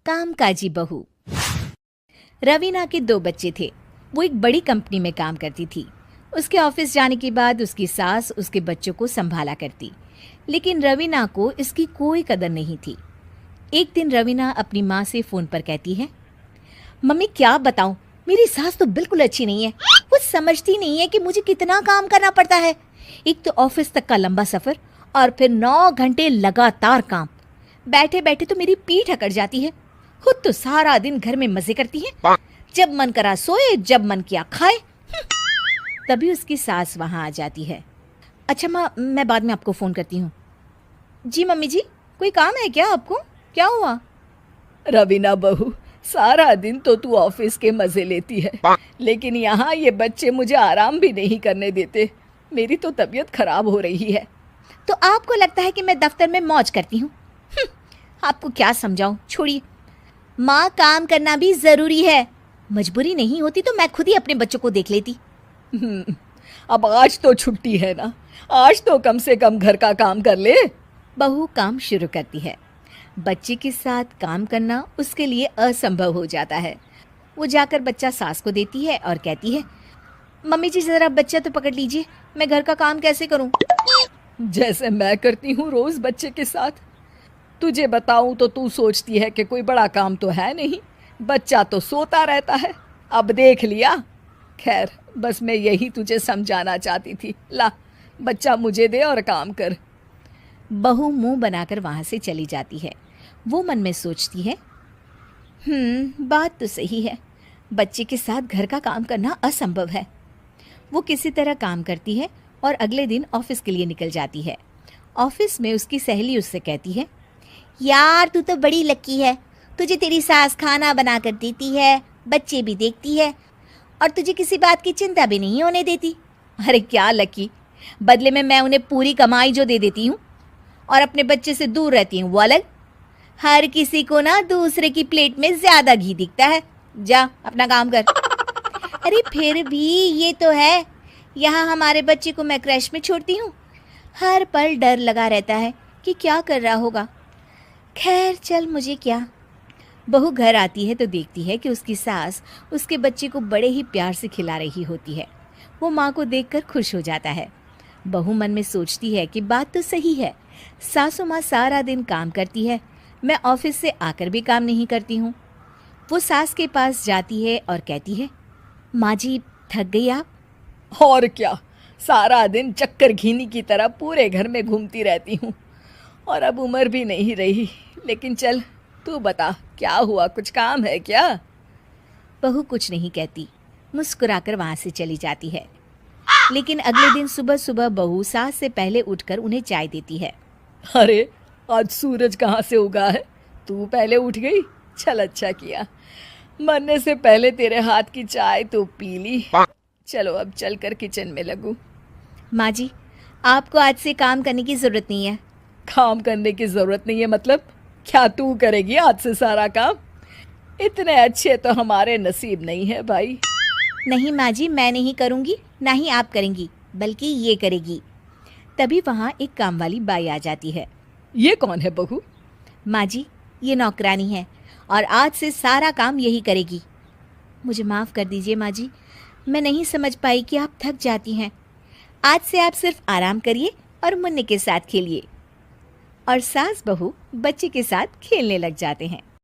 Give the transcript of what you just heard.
कामकाजी बहू। रवीना के 2 बच्चे थे। वो एक बड़ी कंपनी में काम करती थी। उसके ऑफिस जाने के बाद उसकी सास उसके बच्चों को संभाला करती, लेकिन रवीना को इसकी कोई कदर नहीं थी। एक दिन रवीना अपनी माँ से फ़ोन पर कहती है, मम्मी क्या बताऊं, मेरी सास तो बिल्कुल अच्छी नहीं है। वो समझती नहीं है कि मुझे कितना काम करना पड़ता है। एक तो ऑफिस तक का लंबा सफ़र और फिर 9 घंटे लगातार काम। बैठे बैठे तो मेरी पीठ अकड़ जाती है। खुद तो सारा दिन घर में मजे करती है, जब मन करा सोए, जब मन किया खाए। तभी उसकी सास वहां आ जाती है। अच्छा माँ, मैं बाद में आपको फ़ोन करती हूँ। जी मम्मी जी, कोई काम है क्या आपको? क्या हुआ? रवीना बहू, सारा दिन तो तू ऑफिस के मजे लेती है, लेकिन यहाँ ये बच्चे मुझे आराम भी नहीं करने देते। मेरी तो तबीयत खराब हो रही है। तो आपको लगता है कि मैं दफ्तर में मौज करती हूँ? आपको क्या समझाऊं, छोड़िए। माँ, काम करना भी ज़रूरी है। मजबूरी नहीं होती तो मैं खुद ही अपने बच्चों को देख लेती। अब आज तो छुट्टी है ना, आज तो कम से कम घर का काम कर ले। बहू काम शुरू करती है। बच्चे के साथ काम करना उसके लिए असंभव हो जाता है। वो जाकर बच्चा सास को देती है और कहती है, मम्मी जी ज़रा बच्चा तो पकड़ लीजिए, मैं घर का काम कैसे करूं? जैसे मैं करती हूँ रोज बच्चे के साथ। तुझे बताऊं तो तू सोचती है कि कोई बड़ा काम तो है नहीं, बच्चा तो सोता रहता है। अब देख लिया। खैर, बस मैं यही तुझे समझाना चाहती थी। ला, बच्चा मुझे दे और काम कर। बहू मुंह बनाकर वहां से चली जाती है। वो मन में सोचती है, बात तो सही है, बच्चे के साथ घर का काम करना असंभव है। वो किसी तरह काम करती है और अगले दिन ऑफिस के लिए निकल जाती है। ऑफिस में उसकी सहेली उससे कहती है, यार तू तो बड़ी लकी है, तुझे तेरी सास खाना बना कर देती है, बच्चे भी देखती है और तुझे किसी बात की चिंता भी नहीं होने देती। अरे क्या लकी, बदले में मैं उन्हें पूरी कमाई जो दे देती हूँ और अपने बच्चे से दूर रहती हूँ, वो अलग। हर किसी को ना दूसरे की प्लेट में ज्यादा घी दिखता है। जा अपना काम कर। अरे फिर भी ये तो है, यहाँ हमारे बच्चे को मैं क्रैश में छोड़ती हूँ, हर पल डर लगा रहता है कि क्या कर रहा होगा। खैर चल, मुझे क्या। बहू घर आती है तो देखती है कि उसकी सास उसके बच्चे को बड़े ही प्यार से खिला रही होती है। वो माँ को देखकर खुश हो जाता है। बहू मन में सोचती है कि बात तो सही है, सासू माँ सारा दिन काम करती है, मैं ऑफिस से आकर भी काम नहीं करती हूँ। वो सास के पास जाती है और कहती है, माँ जी थक गई आप? और क्या, सारा दिन चक्कर घीनी की तरह पूरे घर में घूमती रहती हूँ और अब उम्र भी नहीं रही। लेकिन चल, तू बता क्या हुआ, कुछ काम है क्या? बहू कुछ नहीं कहती, मुस्कुराकर वहाँ से चली जाती है। लेकिन अगले दिन सुबह सुबह बहू सास से पहले उठकर उन्हें चाय देती है। अरे, आज सूरज कहाँ से उगा है? तू पहले उठ गई? चल, अच्छा किया, मरने से पहले तेरे हाथ की चाय तो पी ली। चलो अब चलकर किचन में लगूं। माँ जी, आपको आज से काम करने की ज़रूरत नहीं है। काम करने की ज़रूरत नहीं है मतलब? क्या तू करेगी आज से सारा काम? इतने अच्छे तो हमारे नसीब नहीं है भाई। नहीं माँ जी, मैं नहीं करूँगी, ना ही आप करेंगी, बल्कि ये करेगी। तभी वहाँ एक काम वाली बाई आ जाती है। ये कौन है बहू? माँ जी, ये नौकरानी है और आज से सारा काम यही करेगी। मुझे माफ़ कर दीजिए माँ जी, मैं नहीं समझ पाई कि आप थक जाती हैं। आज से आप सिर्फ आराम करिए और मुन्ने के साथ खेलिए। और सास बहू बच्चे के साथ खेलने लग जाते हैं।